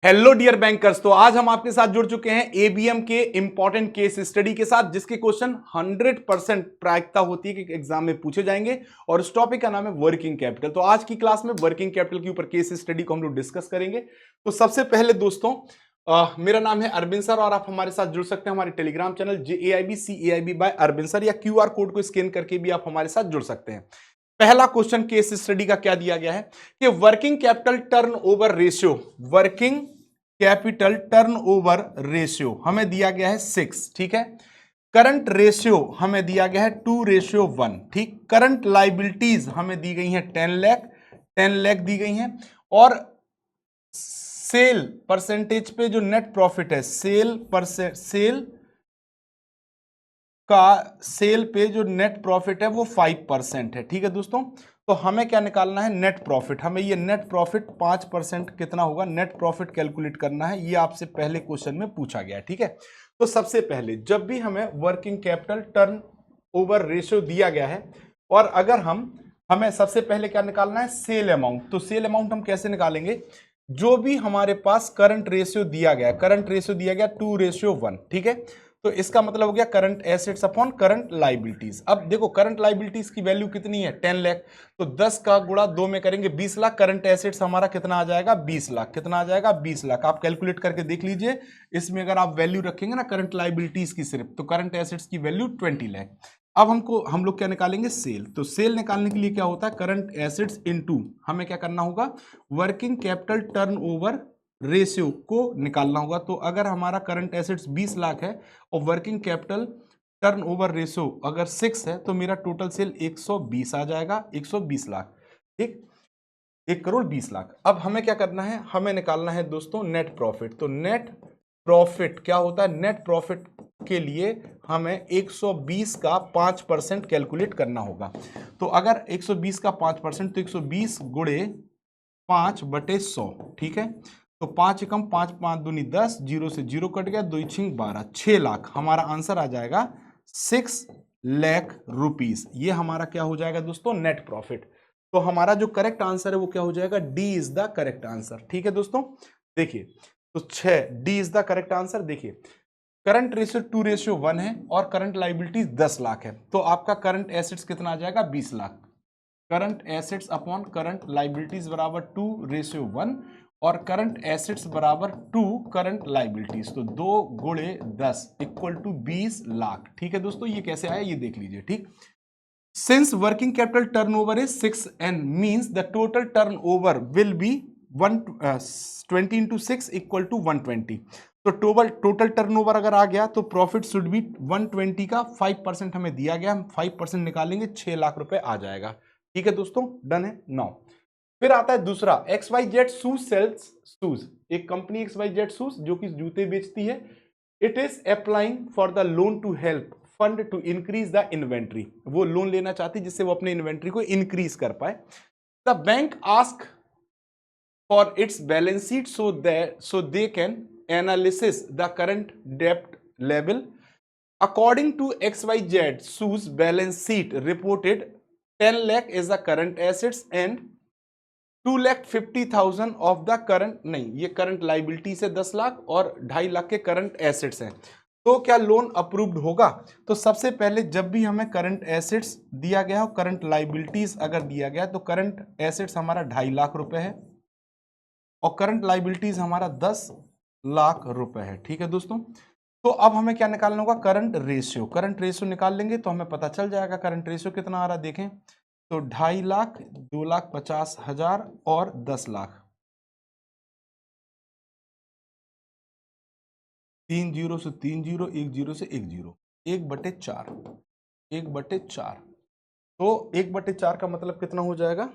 Hello dear bankers. तो आज हम आपके साथ जुड़ चुके हैं एबीएम के इंपॉर्टेंट केस स्टडी के साथ, जिसके क्वेश्चन 100% प्रायिकता होती है कि एग्जाम में पूछे जाएंगे। और इस टॉपिक का नाम है वर्किंग कैपिटल। तो आज की क्लास में वर्किंग कैपिटल के ऊपर केस स्टडी को हम लोग डिस्कस करेंगे। तो सबसे पहले दोस्तों, मेरा नाम है अरविंद सर और आप हमारे साथ जुड़ सकते हैं हमारे Telegram channel JAIBCAIB by Arvind sir, या QR कोड को स्कैन करके भी आप हमारे साथ जुड़ सकते हैं। पहला क्वेश्चन केस स्टडी का क्या दिया गया है कि working capital turnover ratio, working capital turnover ratio हमें दिया गया है 6, ठीक है। करंट रेशियो हमें दिया गया है 2:1, ठीक। करंट लाइबिलिटीज हमें दी गई हैं 10 लाख दी गई हैं। और सेल परसेंटेज पे जो नेट प्रॉफिट है, सेल पे जो नेट प्रॉफिट है वो 5% है, ठीक है दोस्तों। तो हमें क्या निकालना है? Net profit. हमें ये नेट प्रॉफिट 5% कितना होगा, नेट प्रॉफिट कैलकुलेट करना है। ये आपसे पहले क्वेश्चन में पूछा गया है, ठीक है। तो सबसे पहले जब भी हमें working capital turn over ratio दिया गया है, और अगर हमें सबसे पहले क्या निकालना है? Sale amount. तो सेल अमाउंट हम कैसे निकालेंगे? जो भी हमारे पास करंट रेशियो दिया गया, करंट रेशियो दिया गया 2:1, ठीक है। तो इसका मतलब हो गया current assets upon current liabilities. अब देखो करंट लाइबिलिटीज की वैल्यू कितनी है? 10 लाख। तो 10 का गुणा 2 में करेंगे 20 लाख। करंट एसेट्स हमारा कितना आ जाएगा? 20 लाख। कितना आ जाएगा? 20 लाख। आप कैलकुलेट करके देख लीजिए। इसमें अगर आप वैल्यू रखेंगे ना करंट लाइबिलिटीज की सिर्फ, तो करंट एसेट्स की वैल्यू 20 लाख। अब हम लोग क्या निकालेंगे? सेल। तो सेल निकालने के लिए क्या होता है? करंट एसेट्स इनटू हमें क्या करना होगा? वर्किंग कैपिटल टर्नओवर रेशियो को निकालना होगा। तो अगर हमारा करंट एसेट्स 20 लाख है और वर्किंग कैपिटल टर्नओवर रेशियो अगर 6 है, तो मेरा टोटल सेल 120 आ जाएगा, 120 लाख, ठीक। 1,20,00,000। अब हमें क्या करना है? हमें निकालना है दोस्तों नेट प्रॉफिट। तो नेट प्रॉफिट क्या होता है? नेट प्रॉफिट के लिए हमें 120 का 5% कैलकुलेट करना होगा। तो अगर 120 का 5%, तो 120 गुणे 5/100, ठीक है। तो 5 एकम 5, 5 दूनी 10, 0 से 0 कट गया, 2 छिंग 12, 6 लाख हमारा आंसर आ जाएगा। 6 लाख रुपीस। ये हमारा क्या हो जाएगा दोस्तों? Net profit. तो हमारा जो करेक्ट आंसर है वो क्या हो जाएगा? D is the correct answer, ठीक है दोस्तों। देखिए, तो 6 D is the correct answer. देखिए, करंट रेशियो 2:1 है और करंट लाइबिलिटीज 10 लाख है। तो आपका करंट एसेट्स कितना आ जाएगा? 20 lakh. Current assets upon current liabilities बराबर 2:1, और करंट एसेट्स बराबर 2 करंट लाइबिलिटीज। तो 2 गुणे 10 इक्वल टू 20 लाख, ठीक है दोस्तों। ये कैसे आया ये देख लीजिए, ठीक। Since working capital turnover is 6 and means the total turnover will be 20 into 6 equal to 120। तो टोटल टर्नओवर अगर आ गया तो प्रॉफिट शुड बी 120 का 5% हमें दिया गया, हम 5% निकालेंगे, 6 लाख रुपए आ जाएगा, ठीक है दोस्तों। डन है। नाउ फिर आता है दूसरा, XYZ शूज सेल्स शूज। एक कंपनी XYZ शूज जो कि जूते बेचती है, it is applying for the loan to help fund to increase the inventory. वो लोन लेना चाहती है जिससे वो अपने इन्वेंट्री को इंक्रीज कर पाए। The bank ask for its balance sheet so they can analysis the current debt level. According to XYZ shoes balance sheet reported 10 lakh is the current assets and 2,50,000 of the current, नहीं ये current liability से 10 लाख और 2.5 लाख के current assets हैं। तो क्या loan approved होगा? तो सबसे पहले जब भी हमें करंट एसेट्स दिया गया हो, करंट लाइबिलिटीज अगर दिया गया, तो करंट एसेट्स हमारा 2.5 लाख रुपए है और करंट लाइबिलिटीज हमारा 10 लाख रुपए है, ठीक है दोस्तों। तो अब हमें क्या निकालना होगा? Current ratio. करंट रेशियो निकाल लेंगे तो हमें पता चल जाएगा करंट रेशियो कितना आ रहा है। देखें तो 2.5 लाख, 2,50,000 और 10 लाख, 3 जीरो से 3 जीरो, 1 जीरो से 1 जीरो, 1/4, 1/4। तो 1/4 का मतलब कितना हो जाएगा?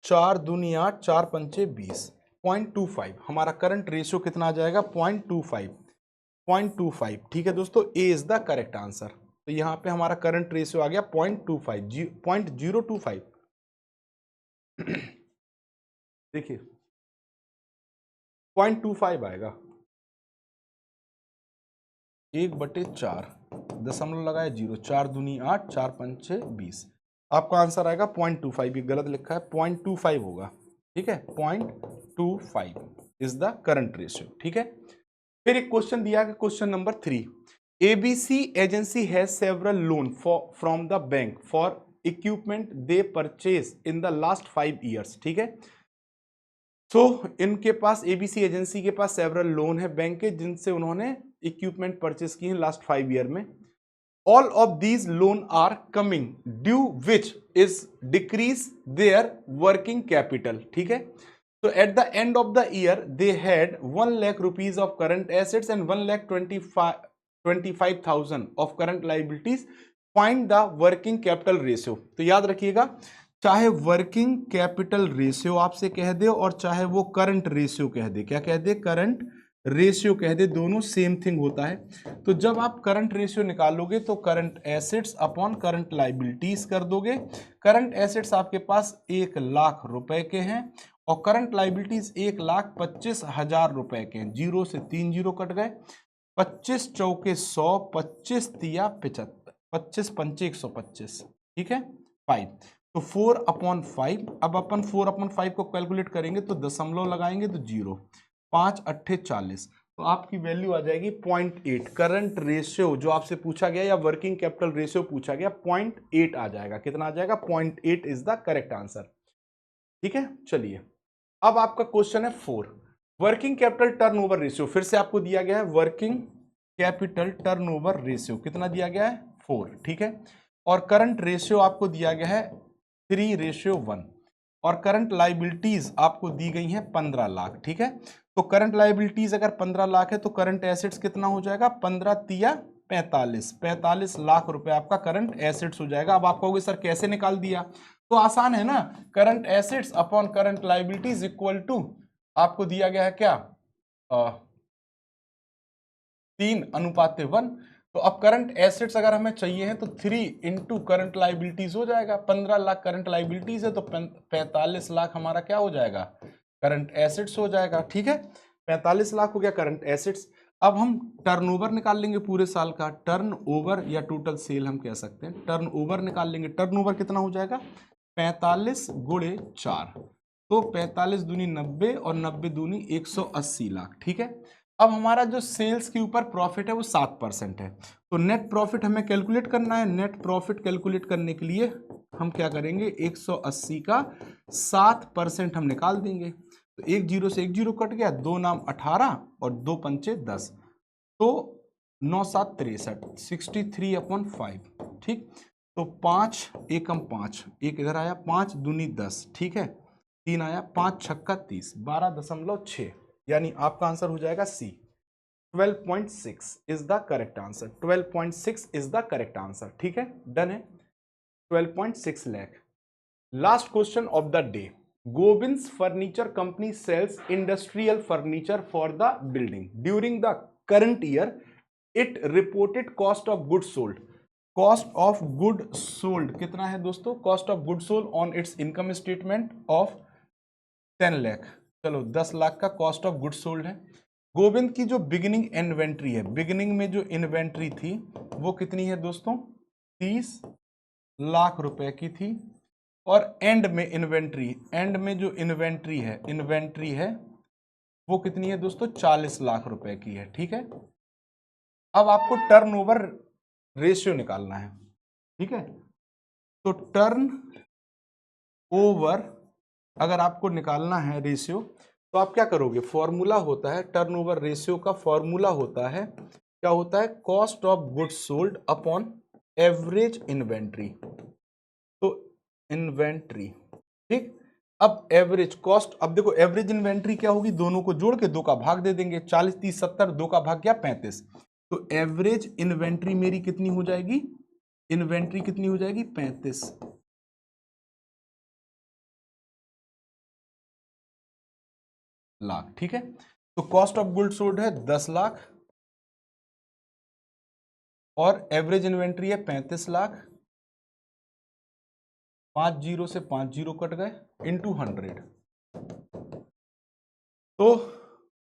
4 दूनी 8, 4 पंचे 20, 0.25 हमारा करंट रेशियो कितना आ जाएगा? 0.25, ठीक है दोस्तों। ए इज द करेक्ट आंसर। तो यहां पे हमारा करंट रेशियो आ गया 0.25, 0.025। देखिए 0.25 आएगा, 1/4, दशमलव लगाया 0, 4 दूनी 8, 4 पंचे 20। आपका आंसर आएगा 0.25। ये गलत लिखा है, 0.25 होगा, ठीक है, 0.25। Is the current ratio. ठीक है, फिर एक क्वेश्चन दिया है, question number 3, ABC agency has several loan from the bank for equipment they purchase in the last 5 years. ठीक है, तो इनके पास एबीसी एजेंसी के पास सेवरल लोन है बैंक के जिनसे उन्होंने इक्विपमेंट परचेज की है लास्ट 5 ईयर में। All of these loan are coming due which is decrease their working capital। ठीक है, तो at the end of the year they had 1 lakh rupees of current assets and 1,25,000 of current liabilities। Find the working capital ratio। तो याद रखिएगा, चाहे working capital ratio आपसे कह दे और चाहे वो करंट रेशियो कह दे, क्या कह दे, करंट रेशियो कह दे, दोनों सेम थिंग होता है। तो जब आप करंट रेशियो निकालोगे तो current assets upon current liabilities कर दोगे। करंट एसेट्स आपके पास 1 लाख रुपए के हैं और करंट लाइबिलिटीज 1,25,000 रुपए के हैं। जीरो से 3 जीरो कट गए, 25 चौके 100, 25 तिया 75, 25 पंचे 125। ठीक है, 5, तो 4/5। अब अपन 4/5 को कैलकुलेट करेंगे तो दशमलव लगाएंगे तो 0, 5 अट्ठे 40, तो आपकी वैल्यू आ जाएगी 0.8। करंट रेशियो जो आपसे पूछा गया या वर्किंग कैपिटल रेशियो पूछा गया 0.8 आ जाएगा। कितना आ जाएगा, 0.8 इज द करेक्ट आंसर। ठीक है, चलिए अब आपका क्वेश्चन है 4, वर्किंग कैपिटल टर्नओवर रेशियो। फिर से आपको दिया गया है वर्किंग कैपिटल टर्नओवर रेशियो, कितना दिया गया है, 4। ठीक है, और करंट रेशियो आपको दिया गया है 3:1 और करंट लाइबिलिटीज आपको दी गई हैं 15 लाख। ठीक है, तो करंट लाइबिलिटीज अगर 15 लाख है तो करंट एसेट्स कितना हो जाएगा, 15 तिया 45 लाख रुपए आपका करंट एसेट्स हो जाएगा। अब आप कहोगे सर कैसे निकाल दिया, तो आसान है ना, current assets upon current liabilities equal to आपको दिया गया है क्या, 3:1। तो अब करंट एसेट्स अगर हमें चाहिए है तो 3 इंटू करंट लाइबिलिटीज हो जाएगा। 15 लाख करंट लाइबिलिटीज है तो 45 लाख हमारा क्या हो जाएगा, करंट एसेट्स हो जाएगा। ठीक है, 45 लाख हो गया करंट एसेट्स। अब हम टर्नओवर निकाल लेंगे पूरे साल का, टर्नओवर या टोटल सेल हम कह सकते हैं, टर्नओवर निकाल लेंगे। टर्नओवर कितना हो जाएगा, 45 गुणे 4, तो 45 दूनी 90 और 90 दूनी 180 लाख। ठीक है, अब हमारा जो सेल्स के ऊपर प्रॉफिट है वो 7% है, तो नेट प्रॉफिट हमें कैलकुलेट करना है। नेट प्रॉफिट कैलकुलेट करने के लिए हम क्या करेंगे, 180 का 7% हम निकाल देंगे। तो 1 जीरो से 1 जीरो कट गया, 2 नाम 18 और 2 पंचे 10, तो 9 7 63, 63/5। ठीक, तो 5 एकम 5, एक इधर आया, 5 दूनी 10। ठीक है, 3 आया, 5 छक्का 30, 12.6, यानी आपका आंसर हो जाएगा C, 12.6 is the correct answer. 12.6 is the correct answer. ठीक है, डन है, 12.6 lakh. Last question of the day, Govind's furniture company sells industrial furniture for the building during the current year. It reported cost of good sold. Cost of good sold कितना है दोस्तों, cost of good sold on its income statement of 10 lakh. चलो 10 लाख का cost of good sold है। गोविंद की जो beginning inventory है, beginning में जो इन्वेंट्री थी वो कितनी है दोस्तों, 30 लाख रुपए की थी, और एंड में इन्वेंट्री, एंड में जो इन्वेंट्री है वो कितनी है दोस्तों, 40 लाख रुपए की है। ठीक है, अब आपको टर्नओवर रेशियो निकालना है। ठीक है, तो टर्न ओवर अगर आपको निकालना है रेशियो, तो आप क्या करोगे, फॉर्मूला होता है टर्नओवर रेशियो का, फॉर्मूला होता है, क्या होता है, cost of goods sold upon average inventory. तो इन्वेंट्री, ठीक, अब एवरेज कॉस्ट, अब देखो एवरेज इन्वेंट्री क्या होगी, दोनों को जोड़ के 2 का भाग दे देंगे, 40 30 70, 2 का भाग गया 35, तो एवरेज इन्वेंट्री मेरी कितनी हो जाएगी, इन्वेंट्री कितनी हो जाएगी, 35 लाख। ठीक है, तो कॉस्ट ऑफ गुड्स सोल्ड है 10 लाख और एवरेज इन्वेंट्री है 35 लाख, 5 जीरो से 5 जीरो कट गए, इंटू 100। तो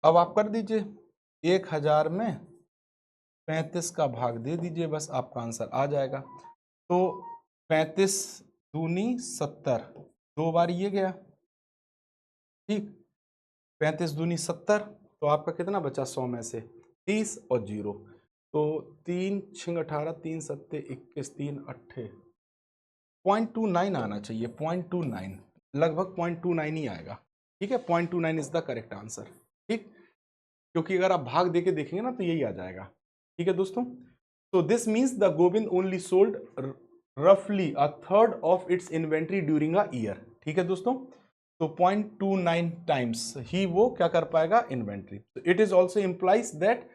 अब आप कर दीजिए, 1000 में 35 का भाग दे दीजिए, बस आपका आंसर आ जाएगा। तो 35 दूनी 70, 2 बार ये गया, ठीक, 35 दूनी 70, तो आपका कितना बचा 100 में से 30 और 0, तो 3 छिंग 18, 3 सत्ते 21, 3 अट्ठे 0.29 आना चाहिए, 0.29, लगभग 0.29 ही आएगा। ठीक है, 0.29 इज द करेक्ट आंसर। ठीक, क्योंकि अगर आप भाग देके देखेंगे ना तो यही आ जाएगा। ठीक है दोस्तों, तो this means the Govind only sold रफली a third of its inventory during a year. ठीक है दोस्तों, तो 0.29 टाइम्स ही वो क्या कर पाएगा, inventory. It is also implies that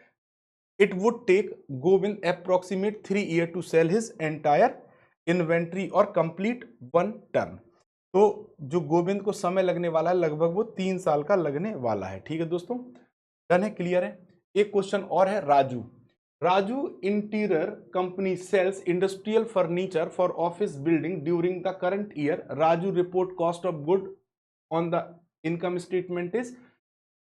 it would take Govind approximate 3 years to sell his entire inventory और complete one turn। तो जो गोविंद को समय लगने वाला है लगभग वो 3 साल का लगने वाला है। ठीक है दोस्तों, डन है, क्लियर है। एक क्वेश्चन और है, Raju interior company sells industrial furniture for office building during the current year. Raju report cost of good on the income statement is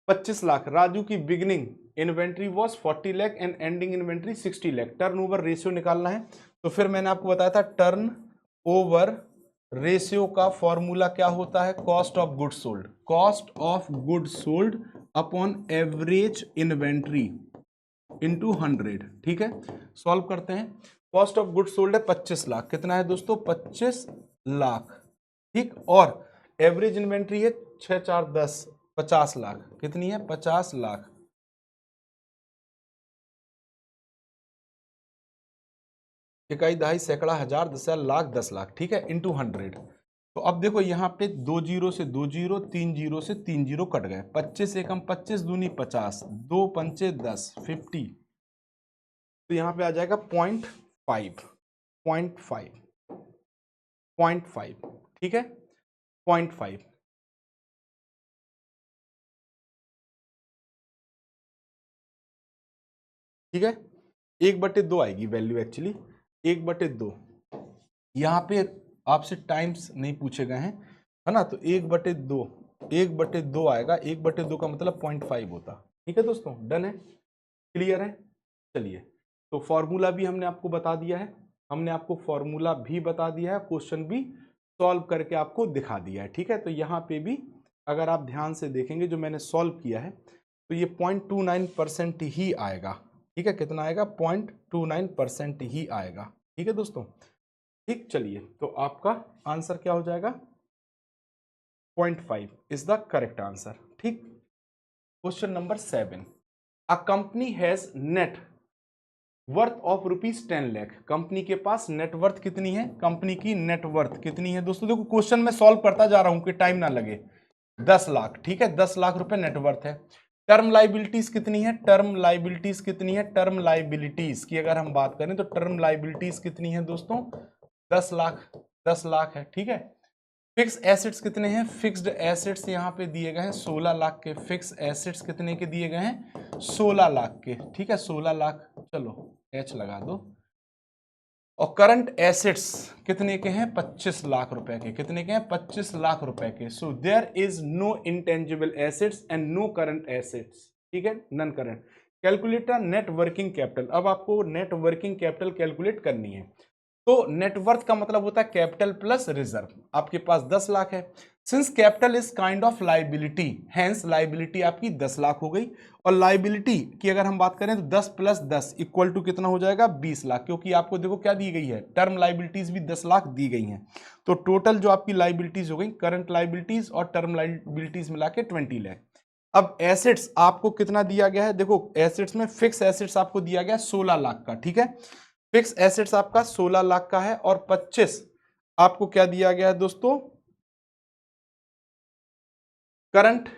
25 lakh. Raju की beginning inventory was 40 lakh and ending inventory 60 lakh. Turnover ratio निकालना है, तो फिर मैंने आपको बताया था टर्न ओवर रेशियो का फॉर्मूला क्या होता है, cost of good sold, cost of good sold upon average inventory into 100। ठीक है, सॉल्व करते हैं। कॉस्ट ऑफ गुड सोल्ड है 25 लाख, कितना है दोस्तों, 25 लाख। ठीक, और एवरेज इन्वेंट्री है 6 4 10, 50 लाख, कितनी है, 50 लाख। इकाई, दहाई, सैकड़ा, हजार, 10,000, लाख, 10 लाख। ठीक है, इंटू 100। तो अब देखो यहाँ पे 2 जीरो से 2 जीरो, 3 जीरो से 3 जीरो कट गए, 25 एकम 25 दूनी 50, 2 पंचे 10, 50। तो यहाँ पे आ जाएगा 0.5, 0.5, 0.5। ठीक है, 0.5। ठीक है, 1/2 आएगी वैल्यू एक्चुअली, 1/2। यहाँ पे आपसे टाइम्स नहीं पूछे गए हैं, है ना, तो 1/2, 1/2 आएगा, 1/2 का मतलब 0.5 होता। ठीक है दोस्तों, डन है, क्लियर है। चलिए, तो फॉर्मूला भी हमने आपको बता दिया है, हमने आपको फॉर्मूला भी बता दिया है, क्वेश्चन भी सॉल्व करके आपको दिखा दिया है। ठीक है, तो यहाँ पे भी अगर आप ध्यान से देखेंगे जो मैंने सॉल्व किया है, तो ये 0.29% ही आएगा। ठीक है, कितना आएगा, 0.29% ही आएगा। ठीक है दोस्तों, ठीक, चलिए, तो आपका आंसर क्या हो जाएगा, 0.5 इज द करेक्ट आंसर। ठीक, question number 7, a company has net worth of ₹10 lakh. Company के पास नेटवर्थ कितनी है, कंपनी की नेटवर्थ कितनी है दोस्तों, देखो क्वेश्चन में सॉल्व करता जा रहा हूं कि टाइम ना लगे। 10 लाख, ठीक है, 10 लाख रुपए नेटवर्थ है। टर्म लाइबिलिटीज कितनी है, टर्म लाइबिलिटीज कितनी है, टर्म लाइबिलिटीज की अगर हम बात करें तो टर्म लाइबिलिटीज कितनी है दोस्तों, 10 लाख, 10 लाख है। ठीक है, फिक्स एसेट्स कितने हैं, फिक्स्ड एसेट्स यहाँ पे दिए गए हैं 16 लाख के। फिक्स एसेट्स कितने के दिए गए हैं, 16 लाख के। ठीक है, 16 लाख, चलो एच लगा दो। और करंट एसेट्स कितने के हैं, 25 लाख रुपए के। कितने के हैं, 25 लाख रुपए के। So there is no intangible assets and no current assets. ठीक है, non current. Calculate net working capital. अब आपको नेट वर्किंग कैपिटल कैलकुलेट करनी है, तो नेटवर्थ का मतलब होता है कैपिटल प्लस रिजर्व। आपके पास 10 लाख है, since capital is kind of liability, hence liability आपकी 10 लाख हो गई। और लाइबिलिटी की अगर हम बात करें तो 10 + 10 इक्वल टू कितना हो जाएगा, 20 लाख, क्योंकि आपको देखो क्या दी गई है, टर्म लाइबिलिटीज भी 10 लाख दी गई हैं। तो टोटल जो आपकी लाइबिलिटीज हो गई, करंट लाइबिलिटीज और टर्म लाइबिलिटीज मिला के 20 लाख। अब एसेट्स आपको कितना दिया गया है, देखो एसेट्स में फिक्स एसेट्स आपको दिया गया 16 लाख का। ठीक है, फिक्स एसेट्स आपका 16 लाख का है, और 25 आपको क्या दिया गया है दोस्तों, करंट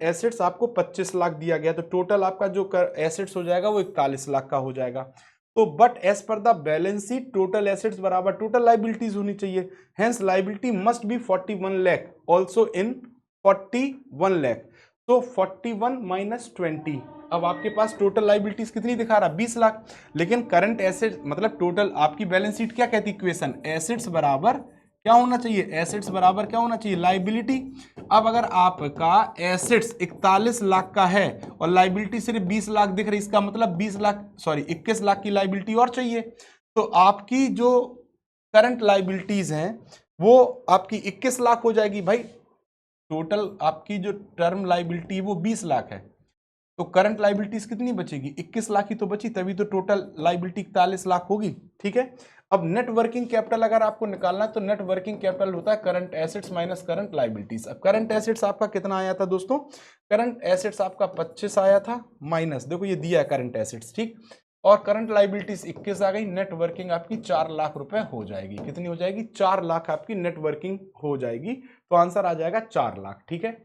एसेट्स आपको 25 लाख दिया गया। तो टोटल आपका जो एसेट्स हो जाएगा वो 41 लाख का हो जाएगा। तो but as per the balance sheet total assets बराबर टोटल लाइबिलिटीज होनी चाहिए, hence liability must be 41 lakh also in 41 lakh. तो 41 - 20, अब आपके पास टोटल लाइबिलिटीज कितनी दिखा रहा है, 20 लाख। लेकिन करंट एसेट मतलब टोटल आपकी बैलेंस शीट क्या कहती है, इक्वेशन एसेट्स बराबर क्या होना चाहिए, एसेट्स बराबर क्या होना चाहिए, लाइबिलिटी। अब अगर आपका एसेट्स 41 लाख का है और लाइबिलिटी सिर्फ 20 लाख दिख रही, इसका मतलब 21 लाख की लाइबिलिटी और चाहिए। तो आपकी जो करंट लाइबिलिटीज हैं वो आपकी 21 लाख हो जाएगी भाई। टोटल आपकी जो टर्म लाइबिलिटी है वो 20 लाख है, तो करंट लाइबिलिटीज कितनी बचेगी? 21 लाख ही तो बची, तभी तो टोटल लाइबिलिटी 41 लाख होगी। ठीक है, अब नेट वर्किंग कैपिटल अगर आपको निकालना है तो नेट वर्किंग कैपिटल होता है current assets minus current liabilities. अब करंट एसेट्स आपका कितना आया था दोस्तों? करंट एसेट्स आपका 25 आया था, माइनस देखो ये दिया है करंट एसेट्स, ठीक, और करंट लाइबिलिटीज 21 आ गई, नेट वर्किंग आपकी 4 लाख रुपए हो जाएगी। कितनी हो जाएगी? 4 लाख आपकी नेट वर्किंग हो जाएगी, तो आंसर आ जाएगा 4 लाख। ठीक है,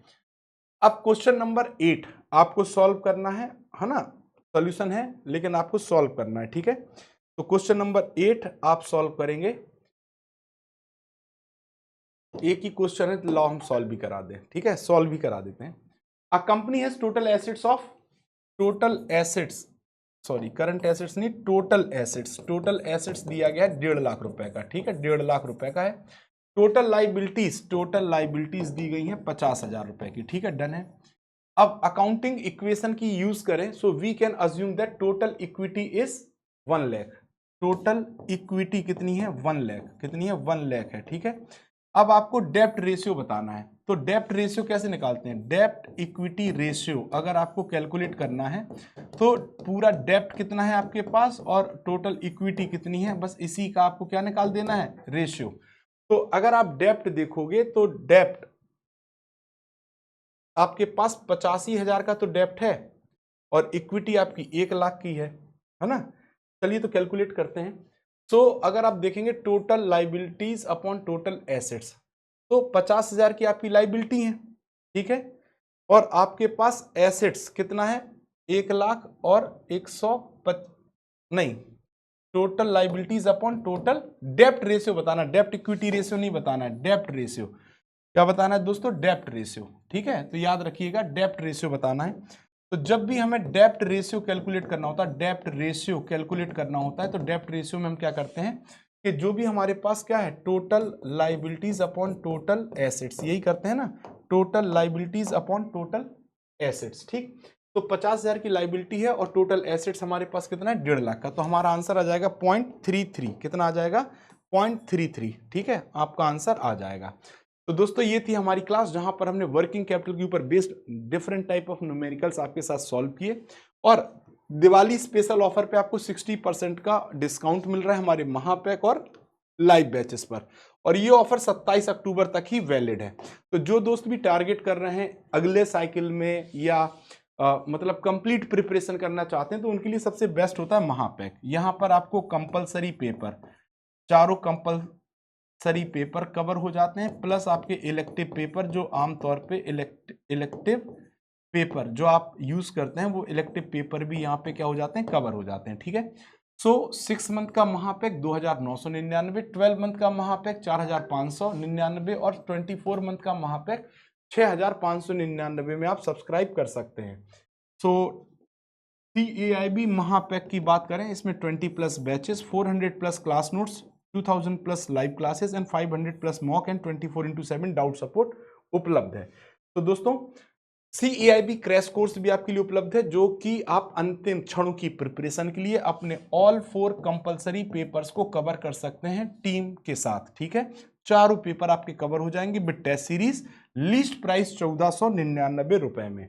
अब क्वेश्चन नंबर 8 आपको सॉल्व करना है ना, सॉल्यूशन है लेकिन आपको सॉल्व करना है। ठीक है, तो क्वेश्चन नंबर 8 आप सॉल्व करेंगे, एक ही क्वेश्चन है, लॉ हम सॉल्व भी करा दें। ठीक है, सॉल्व भी करा देते हैं। A company has total assets of, total assets, sorry current assets नहीं, टोटल एसेट्स, टोटल एसेट्स दिया गया है 1.5 लाख रुपए का। ठीक है, 1.5 लाख रुपए का है। टोटल लाइबिलिटीज, टोटल लाइबिलिटीज दी गई है 50,000 रुपए की। ठीक है, डन है। अब अकाउंटिंग इक्वेशन की यूज करें, so we can assume that total equity is 1 lakh. Total equity कितनी है? 1 लाख। कितनी है? 1 लाख है। ठीक है, अब आपको डेप्ट रेशियो बताना है, तो डेप्ट रेशियो कैसे निकालते हैं? डेप्ट इक्विटी रेशियो अगर आपको कैलकुलेट करना है तो पूरा डेप्ट कितना है आपके पास और टोटल इक्विटी कितनी है, बस इसी का आपको क्या निकाल देना है? रेशियो। तो अगर आप डेप्ट देखोगे तो डेप्ट आपके पास 85,000 का तो डेप्ट है और इक्विटी आपकी 1 लाख की है ना। चलिए तो कैलकुलेट करते हैं। सो अगर आप देखेंगे total liabilities upon total assets, तो 50,000 की आपकी लाइबिलिटी है। ठीक है, और आपके पास एसेट्स कितना है? 1 लाख और 105, नहीं, टोटल लाइबिलिटीज अपॉन टोटल डेप्ट रेशियो बताना, डेप्ट इक्विटी रेशियो नहीं बताना है, डेप्ट रेशियो। क्या बताना है दोस्तों? डेप्ट रेशियो। ठीक है, तो याद रखिएगा डेप्ट रेशियो बताना है। तो जब भी हमें डेप्ट रेशियो कैलकुलेट करना होता है, डेप्ट रेशियो कैलकुलेट करना होता है, तो डेप्ट रेशियो में हम क्या करते हैं कि जो भी हमारे पास क्या है, total liabilities upon total assets, यही करते हैं ना, total liabilities upon total assets. ठीक, तो 50,000 की लाइबिलिटी है और टोटल एसेट्स हमारे पास कितना है? 1.5 लाख का, तो हमारा आंसर आ जाएगा 0.33। कितना आ जाएगा? 0.33। ठीक है, आपका आंसर आ जाएगा। तो दोस्तों ये थी हमारी क्लास जहां पर हमने वर्किंग कैपिटल के ऊपर based different type of numericals आपके साथ सॉल्व किए, और दिवाली स्पेशल ऑफर पे आपको 60% का डिस्काउंट मिल रहा है हमारे महापैक और लाइव बैचेस पर, और ये ऑफर 27 अक्टूबर तक ही वैलिड है। तो जो दोस्त भी टारगेट कर रहे हैं अगले साइकिल में या मतलब कंप्लीट प्रिपरेशन करना चाहते हैं, तो उनके लिए सबसे बेस्ट होता है महापैक। यहाँ पर आपको कंपलसरी पेपर, चारों कंपलसरी पेपर कवर हो जाते हैं, प्लस आपके इलेक्टिव पेपर जो आमतौर पे इलेक्टिव पेपर जो आप यूज करते हैं वो इलेक्टिव पेपर भी यहाँ पे क्या हो जाते हैं? कवर हो जाते हैं। ठीक है, सो 6 मंथ का महापैक 2,999, 12 मंथ का महापैक 4,599 और 24 मंथ का महापैक 6,599 में आप सब्सक्राइब कर सकते हैं। सो CAIB महापैक की बात करें, इसमें 20+ batches, 400+ class notes, 2,000+ live classes and 500+ mock and 24/7 doubt support उपलब्ध है। तो दोस्तों CAIB क्रैश कोर्स भी आपके लिए उपलब्ध है, जो कि आप अंतिम क्षणों की प्रिपरेशन के लिए अपने ऑल 4 कंपलसरी पेपर्स को कवर कर सकते हैं टीम के साथ। ठीक है, चारों पेपर आपके कवर हो जाएंगे with test series, least price 1,499 रुपए में।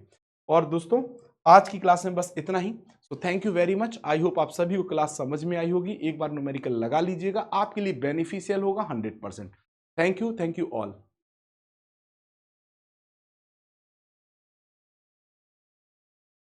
और दोस्तों आज की क्लास में बस इतना ही। So thank you very much. I hope आप सभी को क्लास समझ में आई होगी। एक बार न्यूमेरिकल लगा लीजिएगा, आपके लिए बेनिफिशियल होगा 100%। Thank you all.